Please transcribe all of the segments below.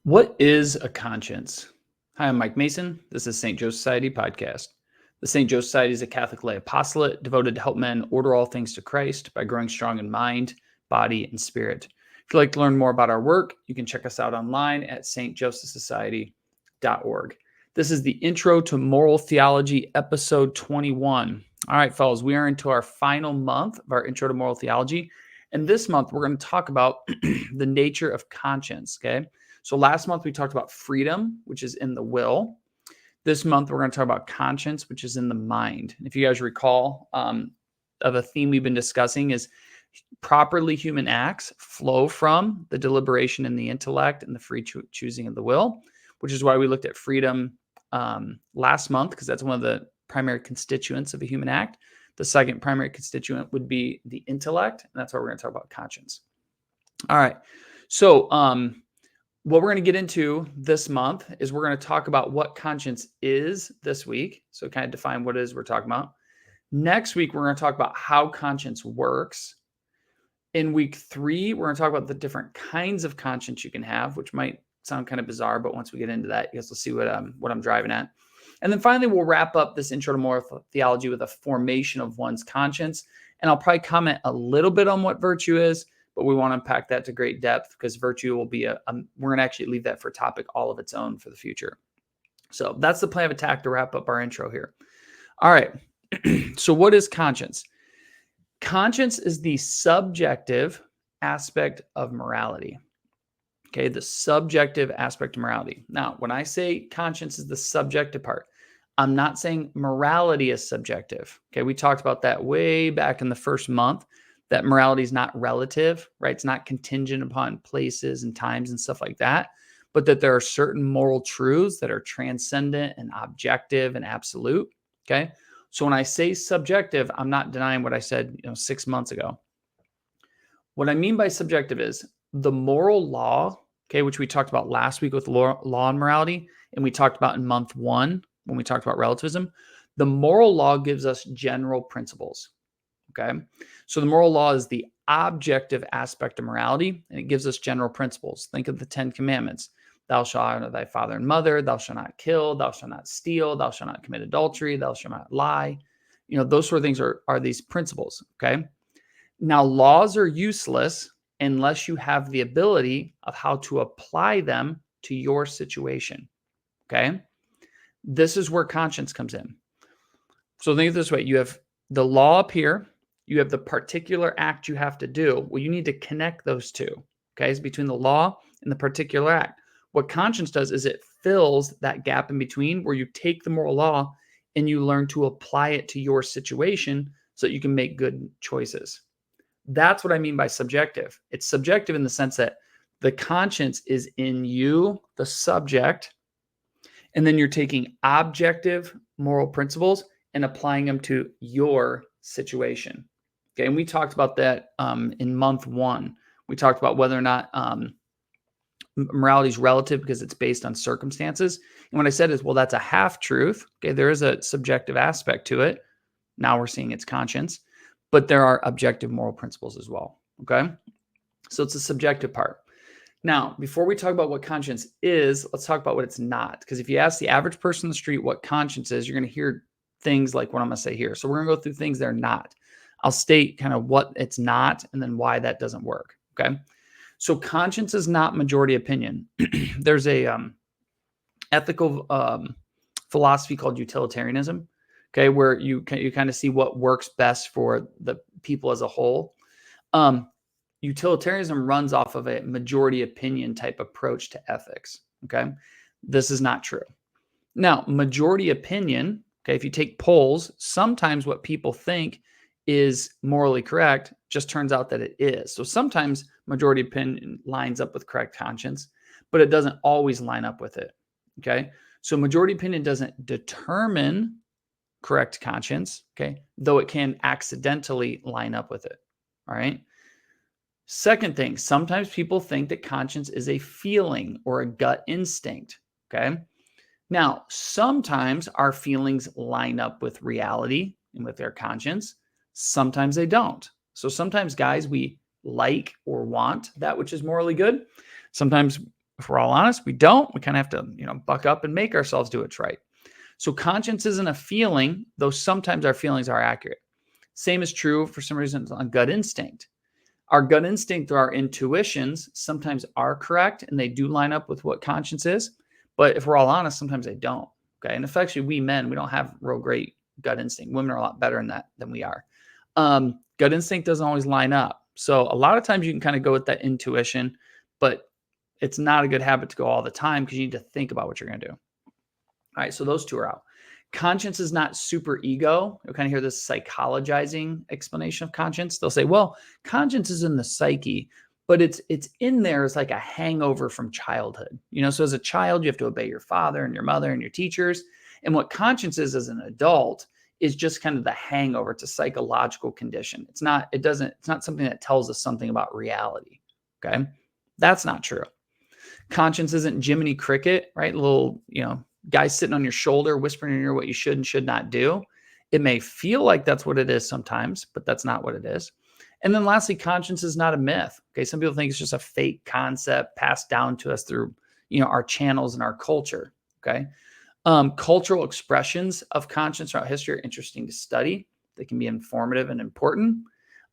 What is a conscience? Hi, I'm Mike Mason. This is St. Joe Society podcast. The St. Joe Society is a Catholic lay apostolate devoted to help men order all things to Christ by growing strong in mind, body, and spirit. If you'd like to learn more about our work, you can check us out online at stjosephsociety.org. This is the Intro to Moral Theology, episode 21. All right, fellas, we are into our final month of our Intro to Moral Theology. And this month, we're going to talk about the nature of conscience, okay? So last month we talked about freedom, which is in the will. This month we're going to talk about conscience, which is in the mind. And if you guys recall, of a theme we've been discussing is properly human acts flow from the deliberation in the intellect and the free choosing of the will, which is why we looked at freedom last month, because that's one of the primary constituents of a human act. The second primary constituent would be the intellect, and that's why we're going to talk about conscience. All right. So, what we're going to get into this month is we're going to talk about what conscience is this week. So kind of define what it is we're talking about. Next week, we're going to talk about how conscience works. In week 3, we're going to talk about the different kinds of conscience you can have, which might sound kind of bizarre, but once we get into that, you guys will see what I'm driving at. And then finally, we'll wrap up this Intro to Moral Theology with a formation of one's conscience. And I'll probably comment a little bit on what virtue is, but we want to unpack that to great depth because virtue will be we're going to actually leave that for a topic all of its own for the future. So that's the plan of attack to wrap up our intro here. All right. So what is conscience? Conscience is the subjective aspect of morality. Okay, the subjective aspect of morality. Now, when I say conscience is the subjective part, I'm not saying morality is subjective. Okay, we talked about that way back in the first month, that morality is not relative, right? It's not contingent upon places and times and stuff like that, but that there are certain moral truths that are transcendent and objective and absolute. Okay, so when I say subjective, I'm not denying what I said 6 months ago. What I mean by subjective is the moral law, okay, which we talked about last week with law and morality, and we talked about in month 1 when we talked about relativism. The moral law gives us general principles, okay? So the moral law is the objective aspect of morality, and it gives us general principles. Think of the 10 commandments. Thou shalt honor thy father and mother, thou shalt not kill, thou shalt not steal, thou shalt not commit adultery, thou shalt not lie. Those sort of things are these principles, okay? Now, laws are useless unless you have the ability of how to apply them to your situation, okay? This is where conscience comes in. So think of it this way. You have the law up here. You have the particular act you have to do. Well, you need to connect those two, okay? It's between the law and the particular act. What conscience does is it fills that gap in between where you take the moral law and you learn to apply it to your situation so that you can make good choices. That's what I mean by subjective. It's subjective in the sense that the conscience is in you, the subject, and then you're taking objective moral principles and applying them to your situation. Okay, and we talked about that in month 1. We talked about whether or not morality is relative because it's based on circumstances. And what I said is, well, that's a half truth. Okay, there is a subjective aspect to it. Now we're seeing its conscience. But there are objective moral principles as well, okay? So it's a subjective part. Now, before we talk about what conscience is, let's talk about what it's not. Because if you ask the average person on the street what conscience is, you're going to hear things like what I'm going to say here. So we're going to go through things they're not. I'll state kind of what it's not and then why that doesn't work, okay? So conscience is not majority opinion. There's a ethical philosophy called utilitarianism, okay, where you kind of see what works best for the people as a whole. Utilitarianism runs off of a majority opinion type approach to ethics, okay? This is not true. Now, majority opinion, okay, if you take polls, sometimes what people think is morally correct just turns out that it is. So sometimes majority opinion lines up with correct conscience, but it doesn't always line up with it, okay? So majority opinion doesn't determine correct conscience, okay, though it can accidentally line up with it, all right? Second thing, sometimes people think that conscience is a feeling or a gut instinct, okay? Now, sometimes our feelings line up with reality and with their conscience. Sometimes they don't. So sometimes, guys, we like or want that which is morally good. Sometimes If we're all honest, we don't. We kind of have to, buck up and make ourselves do what's right. So conscience isn't a feeling, though sometimes our feelings are accurate. Same is true for some reason on gut instinct. Our gut instinct or our intuitions sometimes are correct and they do line up with what conscience is. But if we're all honest, sometimes they don't. Okay. And especially we men, we don't have real great gut instinct. Women are a lot better in that than we are. Gut instinct doesn't always line up. So a lot of times you can kind of go with that intuition, but it's not a good habit to go all the time because you need to think about what you're going to do. All right. So those two are out. Conscience is not super ego. You'll kind of hear this psychologizing explanation of conscience. They'll say, well, conscience is in the psyche, but it's in there as like a hangover from childhood. So as a child, you have to obey your father and your mother and your teachers. And what conscience is as an adult is just kind of the hangover. It's a psychological condition. It's not something that tells us something about reality. Okay. That's not true. Conscience isn't Jiminy Cricket, right? Little, guy sitting on your shoulder, whispering in your ear what you should and should not do. It may feel like that's what it is sometimes, but that's not what it is. And then lastly, conscience is not a myth. Okay. Some people think it's just a fake concept passed down to us through, our channels and our culture. Okay. Cultural expressions of conscience throughout history are interesting to study. They can be informative and important,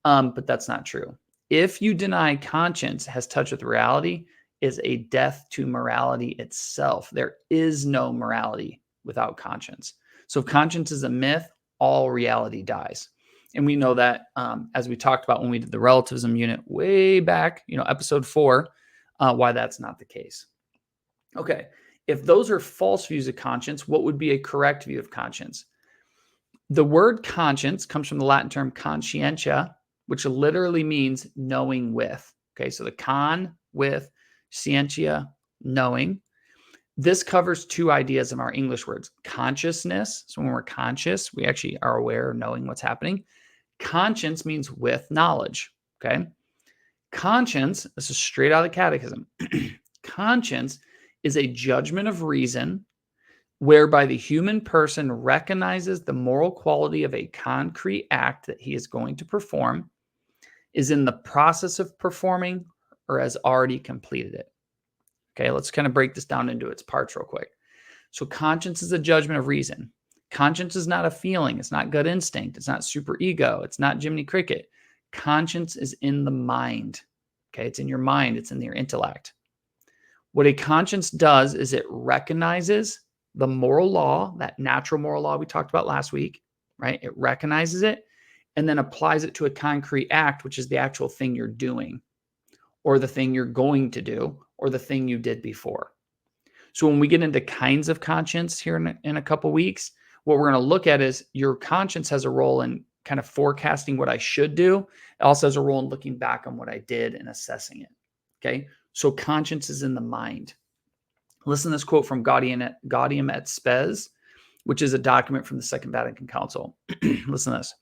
but that's not true. If you deny conscience has touch with reality, is a death to morality itself. There is no morality without conscience. So if conscience is a myth, all reality dies. And we know that as we talked about when we did the relativism unit way back, episode 4, why that's not the case. Okay, if those are false views of conscience, what would be a correct view of conscience? The word conscience comes from the Latin term conscientia, which literally means knowing with. Okay, so the con with, scientia, knowing. This covers two ideas of our English words. Consciousness, so when we're conscious, we actually are aware of knowing what's happening. Conscience means with knowledge, okay? Conscience, this is straight out of the catechism. Conscience is a judgment of reason whereby the human person recognizes the moral quality of a concrete act that he is going to perform, is in the process of performing, or has already completed it. Okay, let's kind of break this down into its parts real quick. So conscience is a judgment of reason. Conscience is not a feeling. It's not gut instinct. It's not super ego. It's not Jiminy Cricket. Conscience is in the mind. Okay, it's in your mind. It's in your intellect. What a conscience does is it recognizes the moral law, that natural moral law we talked about last week, right? It recognizes it and then applies it to a concrete act, which is the actual thing you're doing, or the thing you're going to do, or the thing you did before. So when we get into kinds of conscience here in a couple weeks, what we're going to look at is your conscience has a role in kind of forecasting what I should do. It also has a role in looking back on what I did and assessing it. Okay. So conscience is in the mind. Listen to this quote from Gaudium et Spes, which is a document from the Second Vatican Council. Listen to this.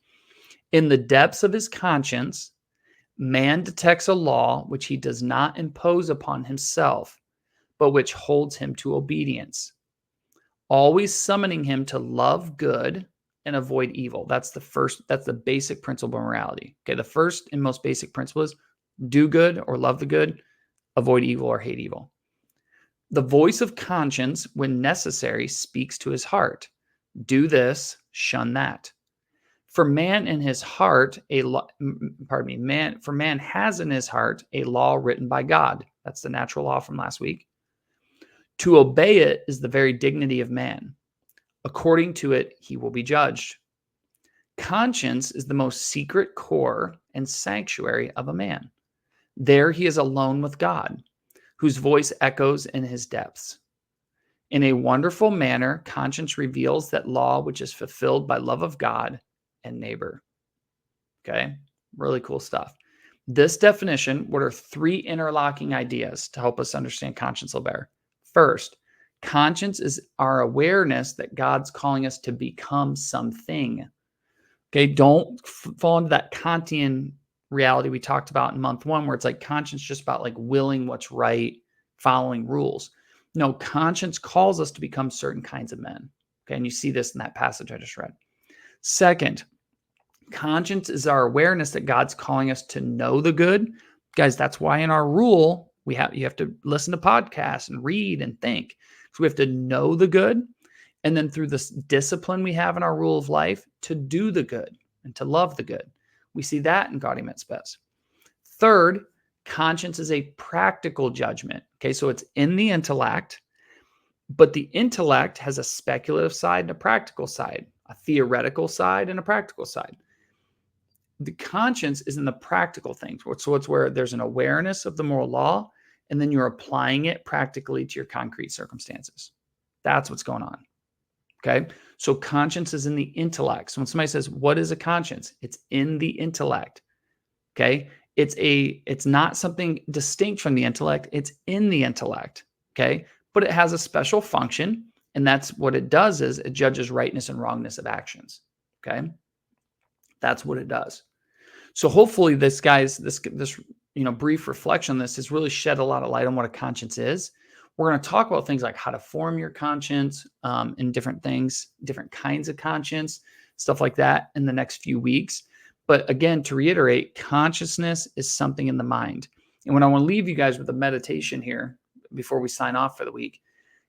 In the depths of his conscience, man detects a law which he does not impose upon himself, but which holds him to obedience, always summoning him to love good and avoid evil. That's the basic principle of morality. Okay, the first and most basic principle is do good or love the good, avoid evil or hate evil. The voice of conscience, when necessary, speaks to his heart. Do this, shun that. For man in his heart, man has in his heart a law written by God. That's the natural law from last week. To obey it is the very dignity of man. According to it, he will be judged. Conscience is the most secret core and sanctuary of a man. There he is alone with God, whose voice echoes in his depths. In a wonderful manner, conscience reveals that law which is fulfilled by love of God and neighbor. Okay, really cool stuff. This definition, what are three interlocking ideas to help us understand conscience a little better? First, conscience is our awareness that God's calling us to become something. Okay, don't fall into that Kantian reality we talked about in month 1, where it's like conscience just about like willing what's right, following rules. No, conscience calls us to become certain kinds of men. Okay, and you see this in that passage I just read. Second, conscience is our awareness that God's calling us to know the good. Guys, that's why in our rule, You have to listen to podcasts and read and think. So we have to know the good. And then through this discipline we have in our rule of life to do the good and to love the good. We see that in Gaudium Spes. Third, conscience is a practical judgment. Okay, so it's in the intellect, but the intellect has a speculative side and a practical side, a theoretical side and a practical side. The conscience is in the practical things. So it's where there's an awareness of the moral law, and then you're applying it practically to your concrete circumstances. That's what's going on. Okay. So conscience is in the intellect. So when somebody says, what is a conscience? It's in the intellect. Okay. It's not something distinct from the intellect. It's in the intellect. Okay. But it has a special function. And that's what it does is it judges rightness and wrongness of actions. Okay. That's what it does. So hopefully this brief reflection on this has really shed a lot of light on what a conscience is. We're going to talk about things like how to form your conscience and different things, different kinds of conscience, stuff like that in the next few weeks. But again, to reiterate, consciousness is something in the mind. And when I want to leave you guys with a meditation here before we sign off for the week,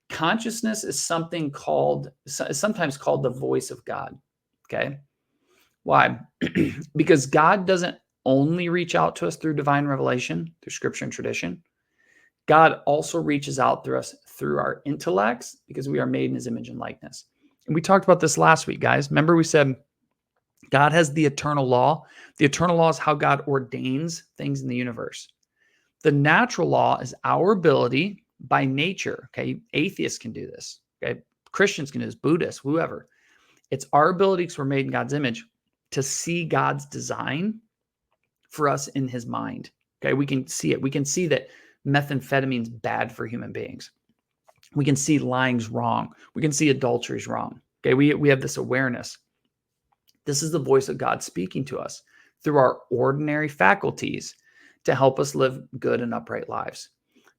consciousness is sometimes called the voice of God. Okay. Why? Because God doesn't only reach out to us through divine revelation, through scripture and tradition. God also reaches out through us through our intellects because we are made in his image and likeness. And we talked about this last week, guys. Remember we said God has the eternal law. The eternal law is how God ordains things in the universe. The natural law is our ability by nature. Okay. Atheists can do this. Okay. Christians can do this, Buddhists, whoever. It's our ability, because we're made in God's image, to see God's design for us in his mind. Okay. We can see it. We can see that methamphetamine is bad for human beings. We can see lying's wrong. We can see adultery's wrong. Okay. We have this awareness. This is the voice of God speaking to us through our ordinary faculties to help us live good and upright lives.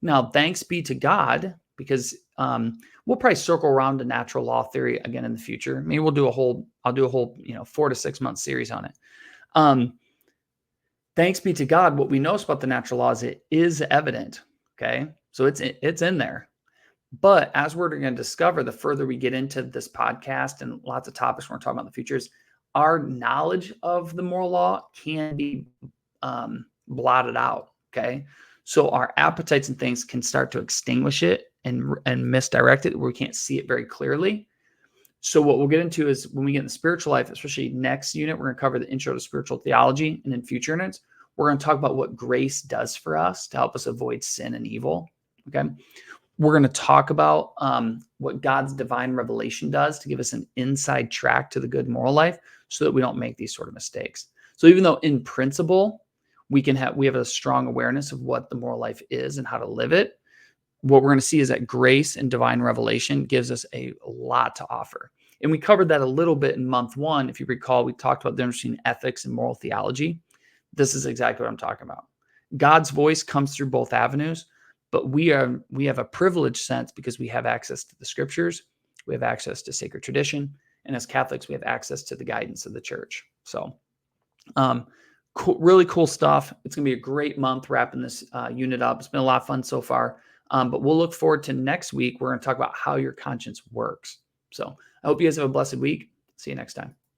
Now, thanks be to God, because we'll probably circle around to natural law theory again in the future. Maybe I'll do a whole 4 to 6 month series on it. Thanks be to God, what we know about the natural law is it is evident. Okay. So it's in there. But as we're going to discover, the further we get into this podcast and lots of topics we're talking about in the futures, our knowledge of the moral law can be blotted out. Okay. So our appetites and things can start to extinguish it and misdirect it, where we can't see it very clearly. So what we'll get into is when we get in the spiritual life, especially next unit, we're going to cover the intro to spiritual theology. And in future units, we're going to talk about what grace does for us to help us avoid sin and evil. Okay. We're going to talk about what God's divine revelation does to give us an inside track to the good moral life so that we don't make these sort of mistakes. So even though in principle, we have a strong awareness of what the moral life is and how to live it, what we're going to see is that grace and divine revelation gives us a lot to offer. And we covered that a little bit in month 1. If you recall, we talked about the difference between ethics and moral theology. This is exactly what I'm talking about. God's voice comes through both avenues, but we have a privileged sense because we have access to the scriptures, we have access to sacred tradition, and as Catholics, we have access to the guidance of the church. So really cool stuff. It's going to be a great month wrapping this unit up. It's been a lot of fun so far. But we'll look forward to next week. We're going to talk about how your conscience works. So I hope you guys have a blessed week. See you next time.